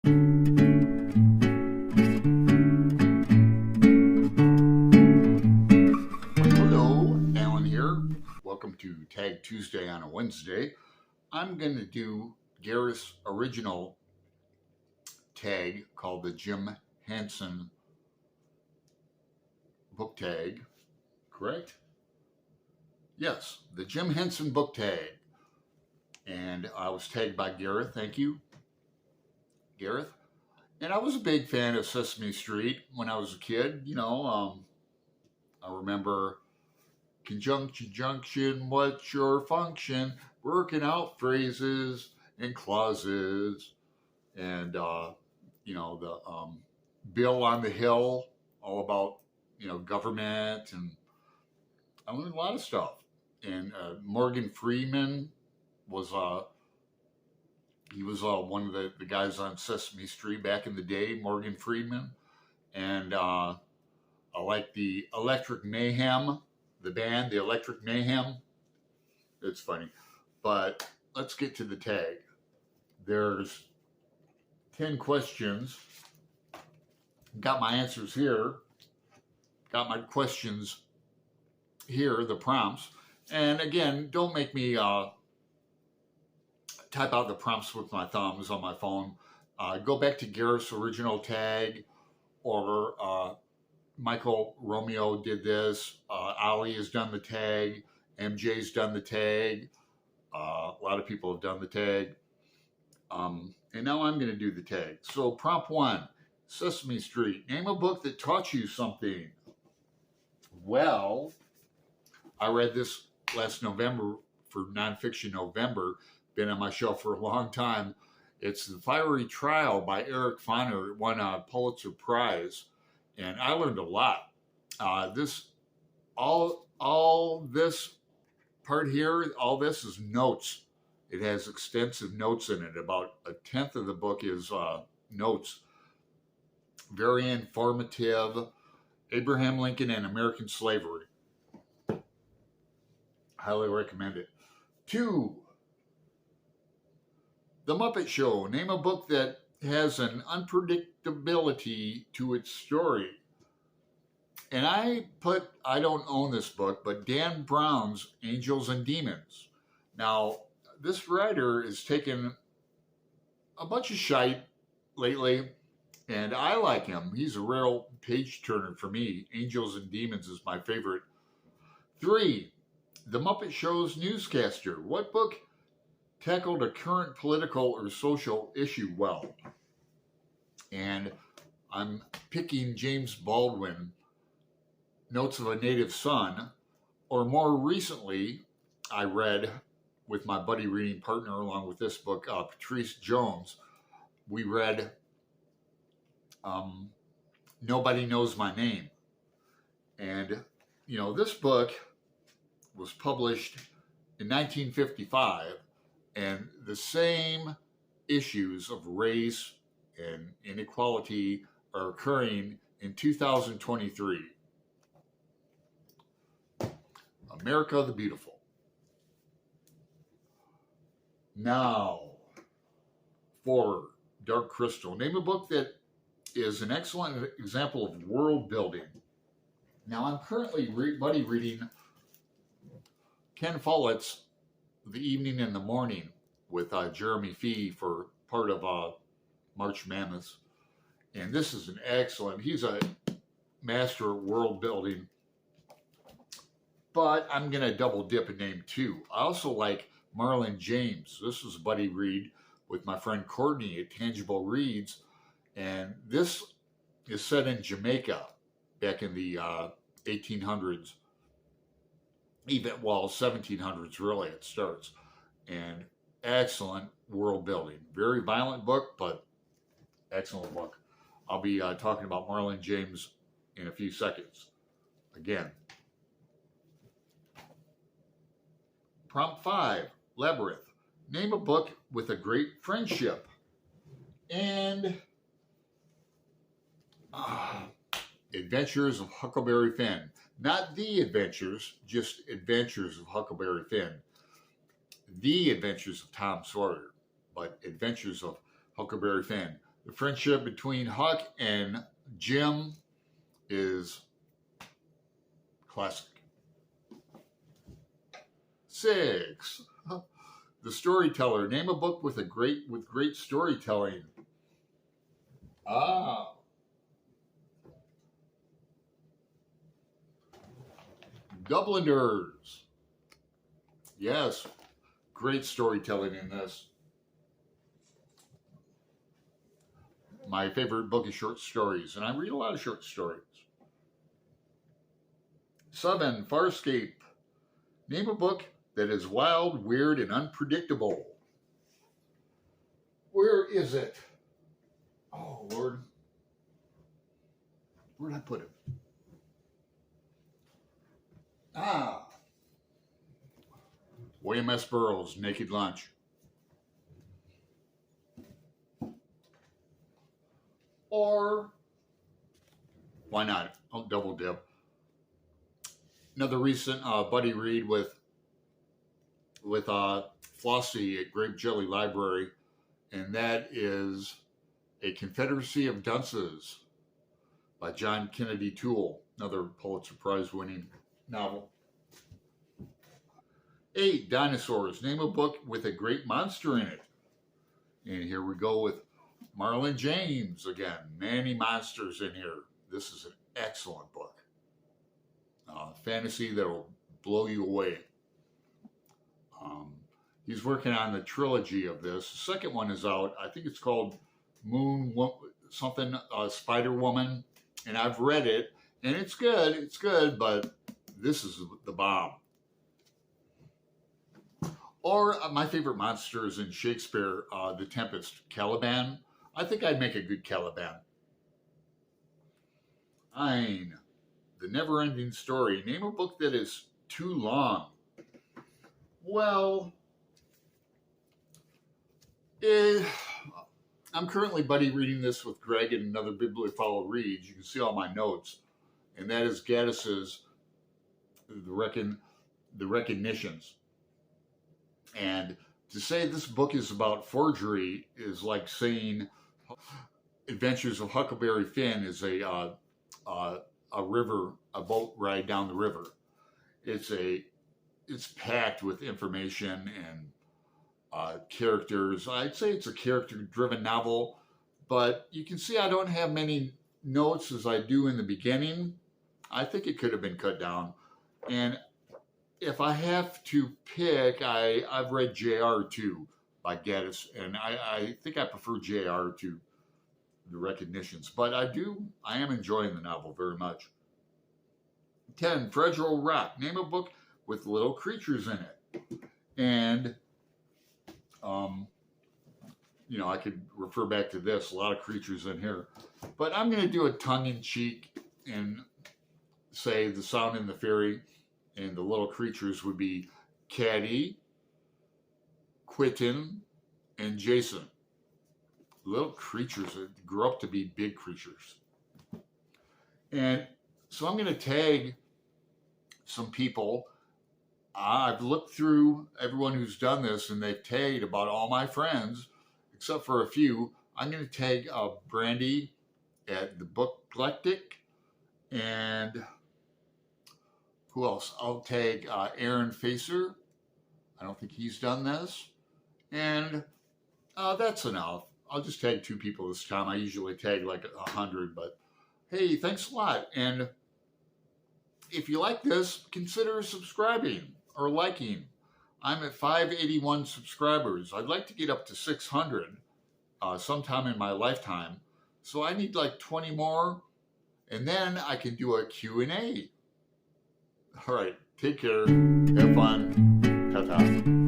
Hello, Alan here. Welcome to Tag Tuesday on a Wednesday. I'm going to do Gareth's original tag called the Jim Henson Book Tag, correct? Yes, the Jim Henson Book Tag. And I was tagged by Gareth. Thank you, Gareth. And I was a big fan of Sesame Street when I was a kid. I remember conjunction, junction, what's your function? Working out phrases and clauses. And, the Bill on the Hill, all about, government. And I learned a lot of stuff. And Morgan Freeman was he was one of the guys on Sesame Street back in the day, Morgan Freeman. And I like the Electric Mayhem, the band, the Electric Mayhem. It's funny. But let's get to the tag. There's 10 questions. Got my answers here. Got my questions here, the prompts. And again, don't make me type out the prompts with my thumbs on my phone. Go back to Gareth's original tag, or Michael Romeo did this. Ali has done the tag. MJ's done the tag. A lot of people have done the tag. And now I'm going to do the tag. So prompt 1, Sesame Street. Name a book that taught you something. Well, I read this last November for Nonfiction November. Been on my shelf for a long time. It's The Fiery Trial by Eric Foner. It won a Pulitzer Prize. And I learned a lot. All this part here, all this is notes. It has extensive notes in it. About a tenth of the book is notes. Very informative. Abraham Lincoln and American Slavery. Highly recommend it. 2, The Muppet Show. Name a book that has an unpredictability to its story. And I don't own this book, but Dan Brown's Angels and Demons. Now, this writer has taken a bunch of shite lately, and I like him. He's a real page turner for me. Angels and Demons is my favorite. 3, The Muppet Show's Newscaster. What book tackled a current political or social issue well? And I'm picking James Baldwin, Notes of a Native Son, or more recently, I read with my buddy reading partner along with this book, Patrice Jones. We read Nobody Knows My Name. And, this book was published in 1955, and the same issues of race and inequality are occurring in 2023. America the Beautiful. Now, for Dark Crystal. Name a book that is an excellent example of world building. Now, I'm currently reading Ken Follett's The Evening and the Morning with Jeremy Fee for part of March Mammoths. And this is an excellent, he's a master at world building. But I'm going to double dip and name 2. I also like Marlon James. This was a buddy read with my friend Courtney at Tangible Reads. And this is set in Jamaica back in the 1800s. 1700s really it starts. And excellent world building. Very violent book, but excellent book. I'll be talking about Marlon James in a few seconds. Again. Prompt 5, Labyrinth. Name a book with a great friendship. And Adventures of Huckleberry Finn. Not The Adventures, just Adventures of Huckleberry Finn. The Adventures of Tom Sawyer, but Adventures of Huckleberry Finn. The friendship between Huck and Jim is classic. 6. The Storyteller. Name a book with great storytelling. Dubliners. Yes, great storytelling in this. My favorite book is short stories, and I read a lot of short stories. 7. Farscape. Name a book that is wild, weird, and unpredictable. Where is it? Oh, Lord. Where did I put it? William S. Burroughs, Naked Lunch. Or, why not? I'll double dip. Another recent buddy read with Flossie at Grape Jelly Library, and that is A Confederacy of Dunces by John Kennedy Toole, another Pulitzer Prize winning novel. 8. Dinosaurs. Name a book with a great monster in it. And here we go with Marlon James again. Many monsters in here. This is an excellent book. Fantasy that will blow you away. He's working on the trilogy of this. The second one is out. I think it's called Spider Woman. And I've read it. And it's good. It's good, but this is the bomb. Or my favorite monster is in Shakespeare, The Tempest, Caliban. I think I'd make a good Caliban. 9. The Never-Ending Story. Name a book that is too long. Well, I'm currently buddy reading this with Greg and another Bibliophile reads. You can see all my notes. And that is Gaddis's The Recognitions. And to say this book is about forgery is like saying Adventures of Huckleberry Finn is a boat ride down the river. It's packed with information and characters. I'd say it's a character-driven novel, but you can see I don't have many notes as I do in the beginning. I think it could have been cut down. And if I have to pick, I've read J.R. 2 by Gaddis, and I think I prefer J.R. to The Recognitions, but I am enjoying the novel very much. 10. Fragile Rock. Name a book with little creatures in it. And, I could refer back to this, a lot of creatures in here. But I'm going to do a tongue-in-cheek and say The Sound and the Fairy. And the little creatures would be Caddy, Quitten, and Jason. Little creatures that grew up to be big creatures. And so I'm going to tag some people. I've looked through everyone who's done this, and they've tagged about all my friends, except for a few. I'm going to tag Brandy at the Booklectic, and who else? I'll tag Aaron Facer. I don't think he's done this. And that's enough. I'll just tag 2 people this time. I usually tag like 100, but hey, thanks a lot. And if you like this, consider subscribing or liking. I'm at 581 subscribers. I'd like to get up to 600 sometime in my lifetime. So I need like 20 more, and then I can do a Q&A. All right, take care, have fun, ta-ta.